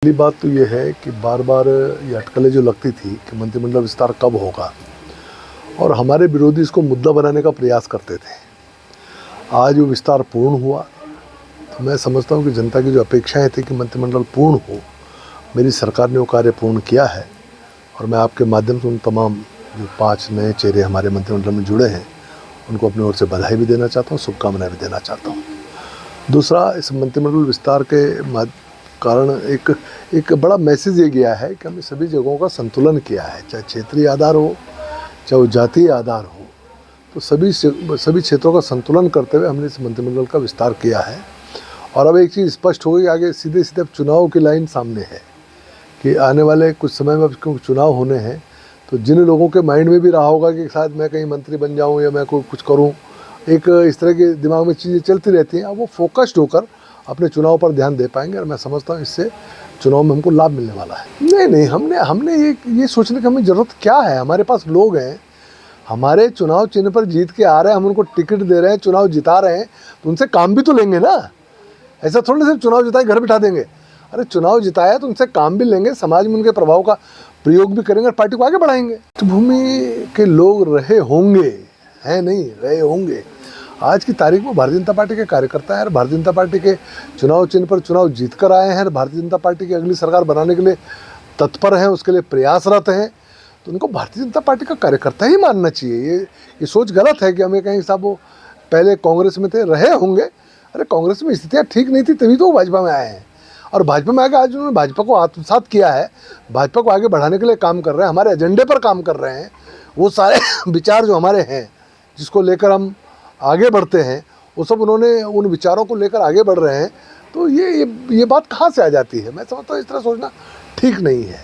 पहली बात तो ये है कि बार बार ये अटकलें जो लगती थी कि मंत्रिमंडल विस्तार कब होगा, और हमारे विरोधी इसको मुद्दा बनाने का प्रयास करते थे। आज वो विस्तार पूर्ण हुआ तो मैं समझता हूँ कि जनता की जो अपेक्षाएं थी कि मंत्रिमंडल पूर्ण हो, मेरी सरकार ने वो कार्य पूर्ण किया है। और मैं आपके माध्यम से उन तमाम जो 5 नए चेहरे हमारे मंत्रिमंडल में जुड़े हैं उनको अपनी ओर से बधाई भी देना चाहता हूँ, शुभकामनाएं भी देना चाहता हूँ। दूसरा, इस मंत्रिमंडल विस्तार के कारण एक बड़ा मैसेज ये गया है कि हमने सभी जगहों का संतुलन किया है, चाहे क्षेत्रीय आधार हो चाहे वो जातीय आधार हो, तो सभी क्षेत्रों का संतुलन करते हुए हमने इस मंत्रिमंडल का विस्तार किया है। और अब एक चीज़ स्पष्ट हो गई, आगे सीधे सीधे चुनाव की लाइन सामने है कि आने वाले कुछ समय में क्योंकि चुनाव होने हैं, तो जिन लोगों के माइंड में भी रहा होगा कि शायद मैं कहीं मंत्री बन जाऊं या मैं कोई कुछ करूं, एक इस तरह के दिमाग में चीज़ें चलती रहती हैं, अब वो फोकस्ड होकर अपने चुनाव पर ध्यान दे पाएंगे। और मैं समझता हूँ इससे चुनाव में हमको लाभ मिलने वाला है। नहीं, हमने ये सोचने की हमें ज़रूरत क्या है। हमारे पास लोग हैं, हमारे चुनाव चिन्ह पर जीत के आ रहे हैं, हम उनको टिकट दे रहे हैं, चुनाव जिता रहे हैं, तो उनसे काम भी तो लेंगे ना। ऐसा थोड़ा सिर्फ चुनाव जिताए घर बिठा देंगे। अरे चुनाव जिताया तो उनसे काम भी लेंगे, समाज में उनके प्रभाव का प्रयोग भी करेंगे और पार्टी को आगे बढ़ाएंगे। भूमि के लोग रहे होंगे, हैं नहीं, रहे होंगे। आज की तारीख में भारतीय जनता पार्टी के कार्यकर्ता हैं, भारतीय जनता पार्टी के चुनाव चिन्ह पर चुनाव जीत कर आए हैं, भारतीय जनता पार्टी की अगली सरकार बनाने के लिए तत्पर हैं, उसके लिए प्रयासरत हैं, तो उनको भारतीय जनता पार्टी का कार्यकर्ता ही मानना चाहिए। ये सोच गलत है कि हमें कहीं साहब वो पहले कांग्रेस में थे, रहे होंगे। अरे कांग्रेस में स्थितियाँ ठीक नहीं थी तभी तो वो भाजपा में आए हैं, और भाजपा में आके आज उन्होंने भाजपा को आत्मसात किया है, भाजपा को आगे बढ़ाने के लिए काम कर रहे हैं, हमारे एजेंडे पर काम कर रहे हैं। वो सारे विचार जो हमारे हैं, जिसको लेकर हम आगे बढ़ते हैं, वो सब उन्होंने उन विचारों को लेकर आगे बढ़ रहे हैं। तो ये बात कहाँ से आ जाती है? मैं समझता हूँ इस तरह सोचना ठीक नहीं है।